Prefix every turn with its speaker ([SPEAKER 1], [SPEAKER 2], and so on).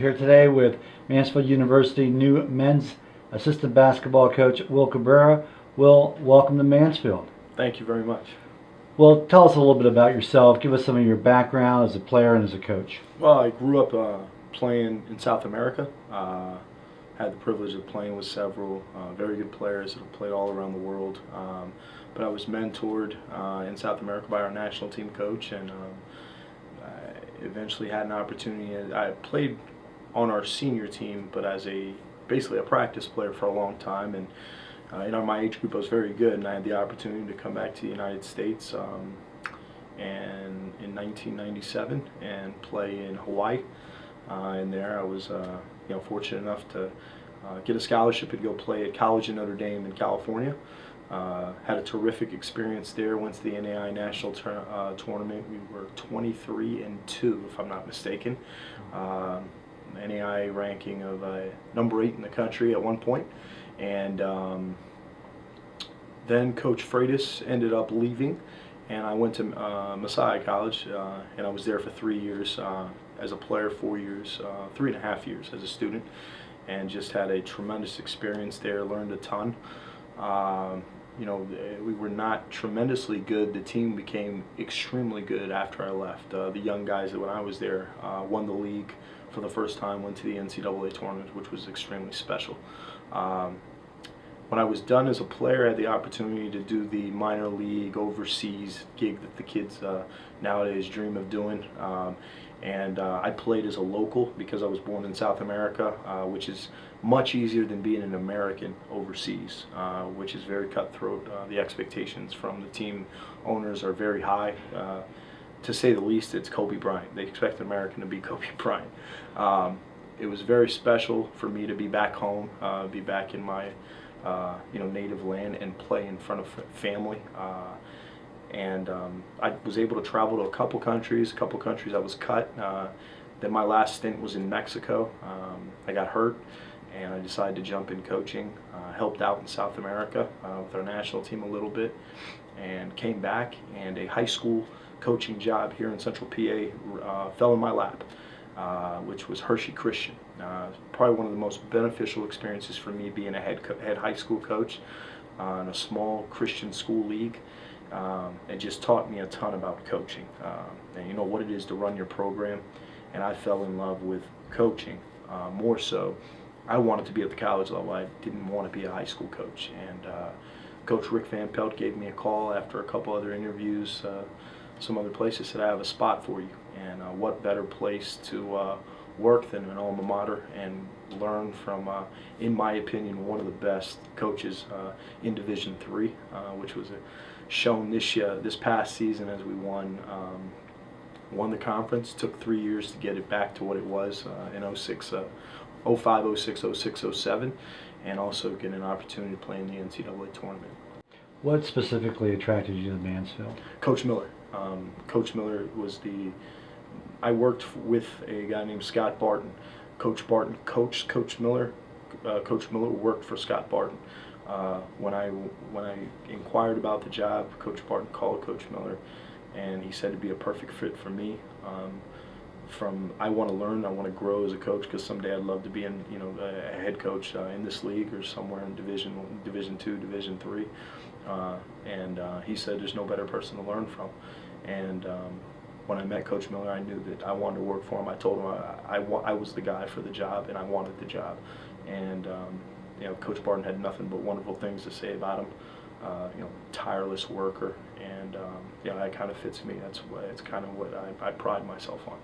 [SPEAKER 1] here today with Mansfield University new men's assistant basketball coach Will Cabrera. Will, welcome to Mansfield.
[SPEAKER 2] Thank you very much.
[SPEAKER 1] Well, tell us a little bit about yourself. Give us some of your background as a player and as a coach.
[SPEAKER 2] Well, I grew up playing in South America. Had the privilege of playing with several very good players that have played all around the world. But I was mentored in South America by our national team coach, and I eventually had an opportunity. I played on our senior team, but as basically a practice player for a long time. And my age group, I was very good, and I had the opportunity to come back to the United States and in 1997 and play in Hawaii. And there I was fortunate enough to get a scholarship and go play at college in Notre Dame in California. Had a terrific experience there. Went to the NAI National Tournament. We were 23-2, if I'm not mistaken. NAI ranking of number 8 in the country at one point. And then Coach Freitas ended up leaving, and I went to Messiah College, and I was there for 3 years as a player, 4 years, 3.5 years as a student, and just had a tremendous experience there, learned a ton. We were not tremendously good. The team became extremely good after I left. The young guys that when I was there won the league for the first time, went to the NCAA tournament, which was extremely special. When I was done as a player, I had the opportunity to do the minor league overseas gig that the kids nowadays dream of doing. I played as a local because I was born in South America, which is much easier than being an American overseas, which is very cutthroat. The expectations from the team owners are very high. To say the least, it's Kobe Bryant. They expect an American to be Kobe Bryant. It was very special for me to be back home, be back in my native land and play in front of family. I was able to travel to a couple countries I was cut. Then my last stint was in Mexico. I got hurt and I decided to jump in coaching. Helped out in South America with our national team a little bit, and came back, and a high school coaching job here in Central PA fell in my lap, which was Hershey Christian. Probably one of the most beneficial experiences for me, being a head high school coach in a small Christian school league. It just taught me a ton about coaching and what it is to run your program. And I fell in love with coaching more so. I wanted to be at the college level. I didn't want to be a high school coach. And Coach Rick Van Pelt gave me a call after a couple other interviews. Some other places said, I have a spot for you. And what better place to work than an alma mater and learn from, in my opinion, one of the best coaches in Division III, which was shown this past season as we won the conference. Took 3 years to get it back to what it was in 06, 05, 06, 06, 07, and also get an opportunity to play in the NCAA tournament.
[SPEAKER 1] What specifically attracted you to Mansfield?
[SPEAKER 2] Coach Miller. Coach Miller was I worked with a guy named Scott Barton. Coach Barton coached Coach Miller. Coach Miller worked for Scott Barton. When I inquired about the job, Coach Barton called Coach Miller, and he said it'd be a perfect fit for me. I want to learn, I want to grow as a coach, because someday I'd love to be a head coach in this league or somewhere in Division II, Division III. He said there's no better person to learn from. And when I met Coach Miller, I knew that I wanted to work for him. I told him I was the guy for the job, and I wanted the job. And Coach Barton had nothing but wonderful things to say about him. Tireless worker, and that kind of fits me. It's kind of what I pride myself on.